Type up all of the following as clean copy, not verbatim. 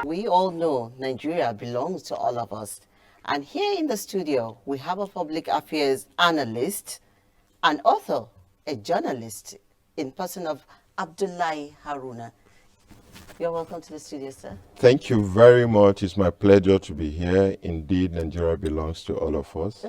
we all know Nigeria belongs to all of us. And here in the studio, we have a public affairs analyst, an author, a journalist, in person of Abdullahi Haruna. You're welcome to the studio, sir. Thank you very much. It's my pleasure to be here. Indeed, Nigeria belongs to all of us.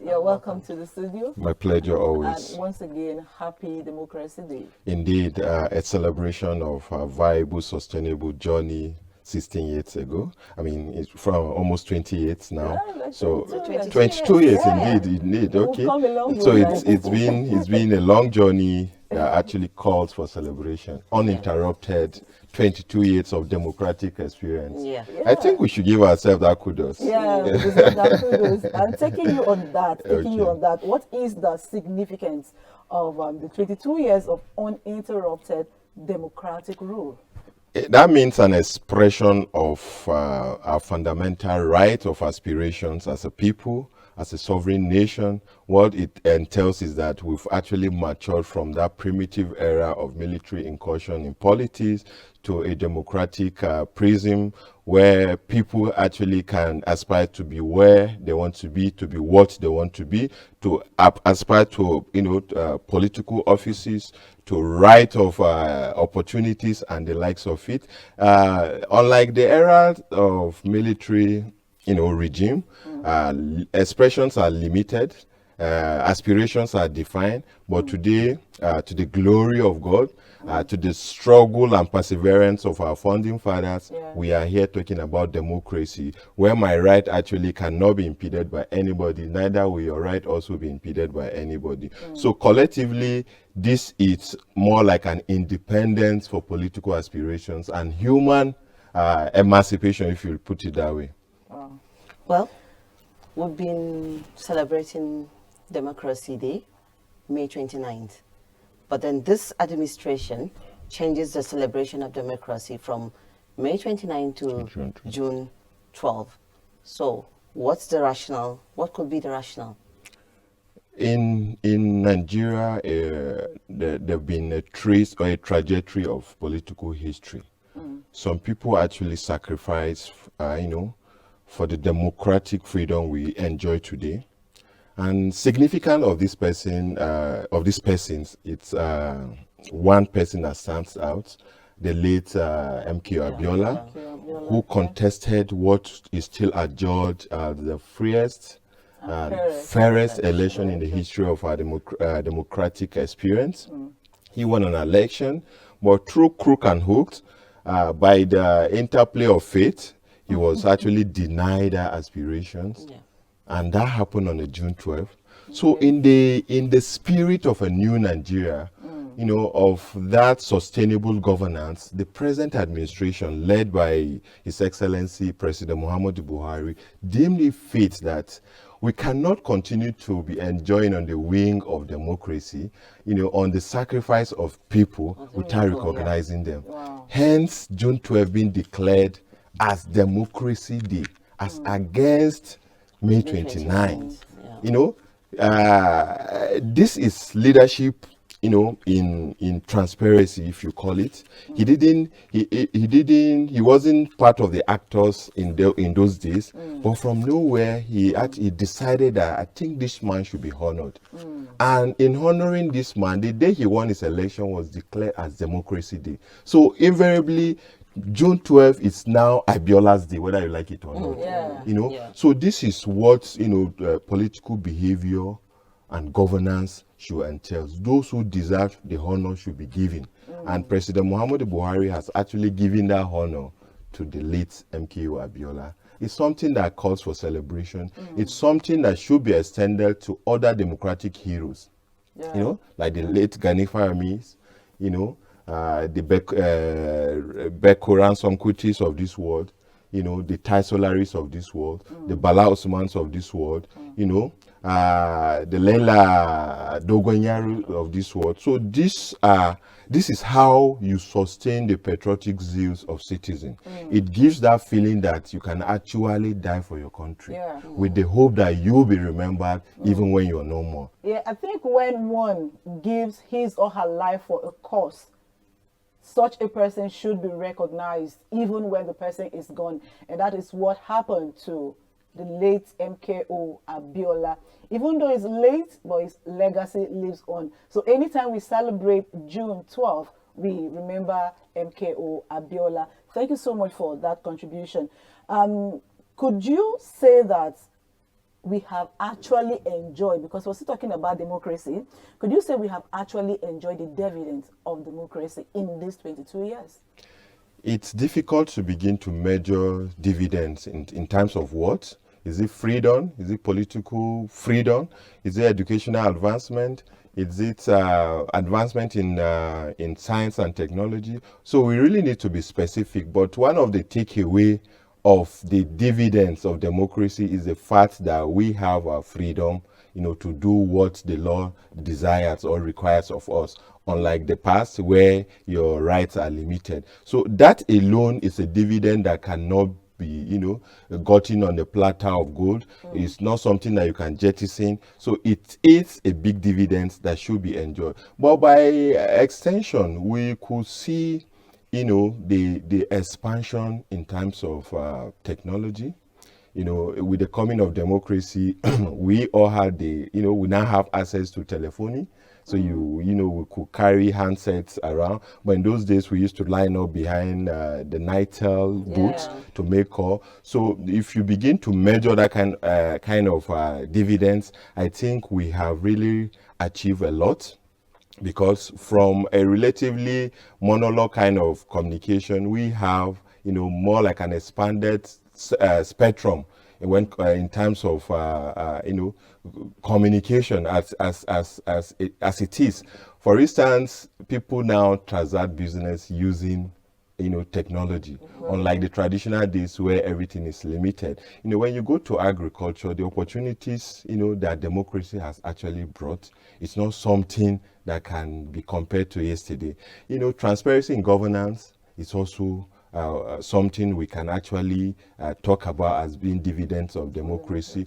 You're welcome to the studio. My pleasure always. And once again, happy Democracy Day. Indeed, a celebration of a viable, sustainable journey 16 years ago. I mean, it's from almost 20 years now. Yeah, So 22 years, Yeah. indeed. We've Okay. come a long So way. it's been a long journey that actually calls for celebration. Uninterrupted 22 years of democratic experience. Yeah. I think we should give ourselves that kudos. Yeah, we deserve that kudos. And taking you on Okay. that, what is the significance of the 22 years of uninterrupted democratic rule? That means an expression of our fundamental right of aspirations as a people, as a sovereign nation. What it entails is that we've actually matured from that primitive era of military incursion in politics to a democratic prism where people actually can aspire to be where they want to be what they want to be, to aspire to political offices, to right of opportunities and the likes of it. Unlike the era of military regime, expressions are limited, aspirations are defined, but today, to the glory of God, to the struggle and perseverance of our founding fathers, we are here talking about democracy, where my right actually cannot be impeded by anybody, neither will your right also be impeded by anybody. So collectively, this is more like an independence for political aspirations and human emancipation, if you put it that way. Well, we've been celebrating Democracy Day, May 29th. But then this administration changes the celebration of democracy from May 29 to June 12. So what's the rationale? What could be the rationale? In Nigeria, there have been a trace or a trajectory of political history. Some people actually sacrifice, for the democratic freedom we enjoy today. And significant of this person, it's one person that stands out, the late M.K. Abiola, who contested what is still adjudged the freest and fairest election in the history of our democratic experience. He won an election, but through crook and hooks, by the interplay of fate, he was actually denied our aspirations. Yeah. And that happened on the June 12th. So in the spirit of a new Nigeria, of that sustainable governance, the present administration led by His Excellency President Muhammadu Buhari deemed it fit that we cannot continue to be enjoying on the wing of democracy, on the sacrifice of people without recognizing them. Wow. Hence, June 12 being declared as Democracy Day, as against May 29. This is leadership, in transparency, if you call it. He wasn't part of the actors in those days, but from nowhere, he decided that I think this man should be honored. And in honoring this man, the day he won his election was declared as Democracy Day. So invariably, June 12th is now Abiola's day, whether you like it or not. So this is what political behavior and governance should entail. Those who deserve the honor should be given, and President Muhammadu Buhari has actually given that honor to the late MKO Abiola. It's something that calls for celebration. It's something that should be extended to other democratic heroes, like the late Gani Faramis, the Beko Ransom Kutis of this world, the Tai Solaris of this world, the Bala Osmans of this world, the Leila Dogonyaru of this world. So this is how you sustain the patriotic zeals of citizens. It gives that feeling that you can actually die for your country with the hope that you'll be remembered even when you're no more. Yeah, I think when one gives his or her life for a cause, such a person should be recognized even when the person is gone. And that is what happened to the late MKO Abiola. Even though he's late, but his legacy lives on. So anytime we celebrate June 12th, we remember MKO Abiola. Thank you so much for that contribution. Could you say that we have actually enjoyed, because we're still talking about democracy, could you say we have actually enjoyed the dividends of democracy in these 22 years? It's difficult to begin to measure dividends in terms of what? Is it freedom? Is it political freedom? Is it educational advancement? Is it advancement in science and technology? So we really need to be specific. But one of the takeaway of the dividends of democracy is the fact that we have our freedom, to do what the law desires or requires of us, unlike the past where your rights are limited. So that alone is a dividend that cannot be, gotten on a platter of gold. It's not something that you can jettison. So it is a big dividend that should be enjoyed. But by extension, we could see the expansion in terms of technology. With the coming of democracy, we all had we now have access to telephony. So we could carry handsets around. But in those days, we used to line up behind the Nitel booth to make call. So if you begin to measure that kind of dividends, I think we have really achieved a lot. Because from a relatively monologue kind of communication, we have, more like an expanded spectrum in terms of, communication as it is. For instance, people now transact business using technology, unlike the traditional days where everything is limited. When you go to agriculture, the opportunities, that democracy has actually brought, it's not something that can be compared to yesterday. Transparency in governance is also something we can actually talk about as being dividends of democracy.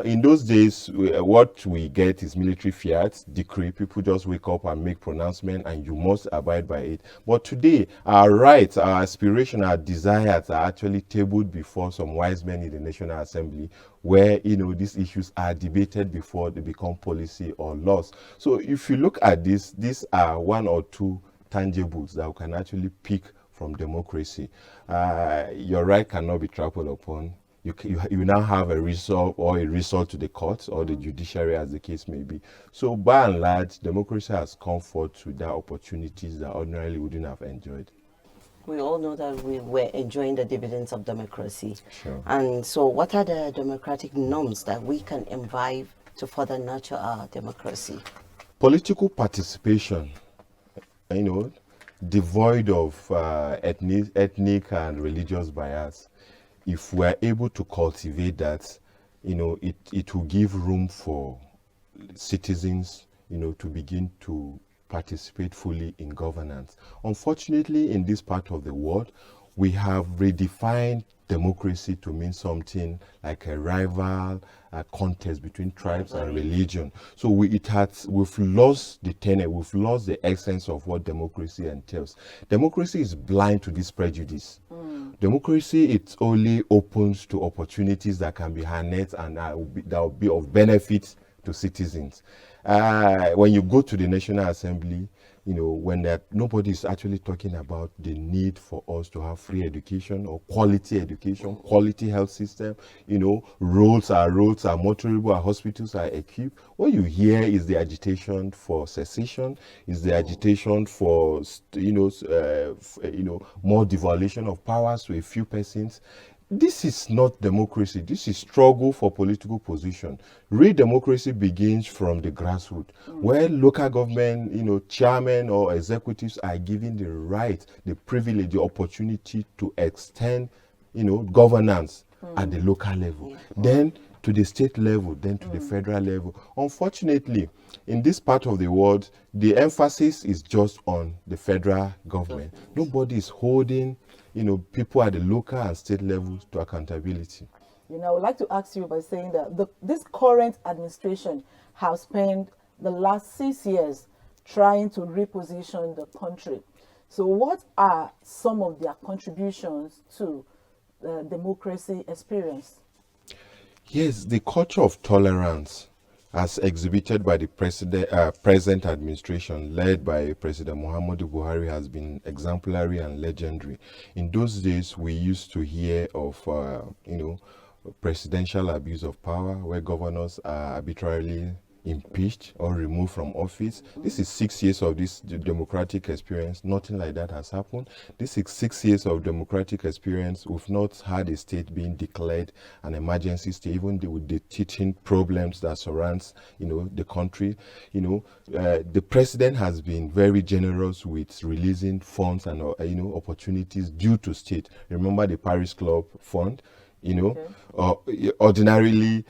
In those days, what we get is military fiat, decree. People just wake up and make pronouncement and you must abide by it. But today, our rights, our aspirations, our desires are actually tabled before some wise men in the National Assembly, where these issues are debated before they become policy or laws. So if you look at this, these are one or two tangibles that we can actually pick from democracy. Your right cannot be trampled upon. You now have a resort to the courts or the judiciary, as the case may be. So by and large, democracy has come forth to the opportunities that ordinarily wouldn't have enjoyed. We all know that we were enjoying the dividends of democracy. Sure. And so what are the democratic norms that we can imbibe to further nurture our democracy? Political participation, devoid of ethnic and religious bias. If we're able to cultivate that, it will give room for citizens, to begin to participate fully in governance. Unfortunately, in this part of the world, we have redefined democracy to mean something like a rival contest between tribes and religion. So we've lost the tenet, we've lost the essence of what democracy entails. Democracy is blind to this prejudice. Democracy, it only opens to opportunities that can be harnessed and that will be of benefit to citizens. When you go to the National Assembly, when nobody is actually talking about the need for us to have free education or quality education, quality health system, roads are motorable, our hospitals are equipped. What you hear is the agitation for secession, is the agitation for, more devolution of powers to a few persons. This is not democracy. This is struggle for political position. Real democracy begins from the grassroots, where local government, chairmen or executives are given the right, the privilege, the opportunity to extend, governance at the local level. Then to the state level, then to the federal level. Unfortunately, in this part of the world, the emphasis is just on the federal government. Nobody is holding people at the local and state levels to accountability. I would like to ask you by saying that this current administration has spent the last 6 years trying to reposition the country. So what are some of their contributions to the democracy experience? Yes, the culture of tolerance, as exhibited by the present administration led by President Muhammadu Buhari, has been exemplary and legendary. In those days, we used to hear of, presidential abuse of power, where governors are arbitrarily impeached or removed from office. This is 6 years of this democratic experience. Nothing like that has happened. This is 6 years of democratic experience. We've not had a state being declared an emergency state, even with the teaching problems that surrounds, the country. The president has been very generous with releasing funds and, opportunities due to state. Remember the Paris Club Fund? Ordinarily,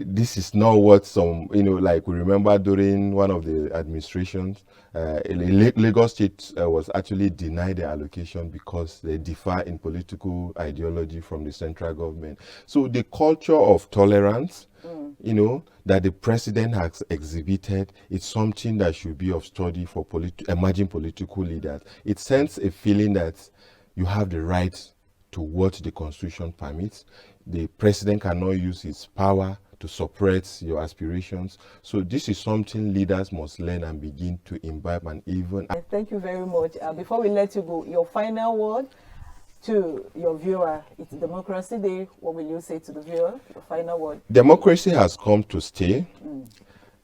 this is not what some, like we remember during one of the administrations, Lagos State was actually denied the allocation because they differ in political ideology from the central government. So the culture of tolerance, that the president has exhibited, it's something that should be of study for emerging political leaders. It sends a feeling that you have the right to what the constitution permits. The president cannot use his power to suppress your aspirations. So this is something leaders must learn and begin to imbibe and even... Thank you very much. Before we let you go, your final word to your viewer. It's Democracy Day. What will you say to the viewer? Your final word. Democracy has come to stay,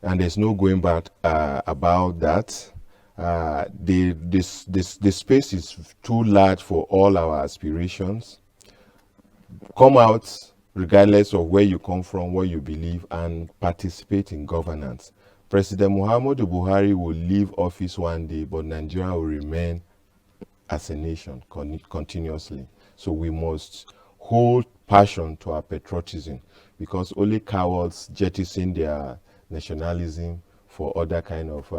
and there's no going back about that. The space is too large for all our aspirations. Come out regardless of where you come from, what you believe, and participate in governance. President Muhammadu Buhari will leave office one day, but Nigeria will remain as a nation continuously. So we must hold passion to our patriotism, because only cowards jettison their nationalism for other kind of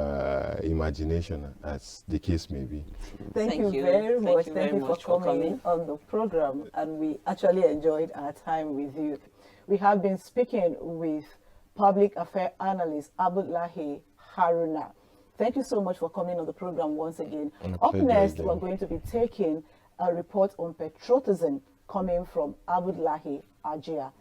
imagination, as the case may be. Thank you very much. Thank you for coming on the program, and we actually enjoyed our time with you. We have been speaking with public affairs analyst Abdullahi Haruna. Thank you so much for coming on the program once again. Up next, we're going to be taking a report on patriotism coming from Abdullahi Ajia.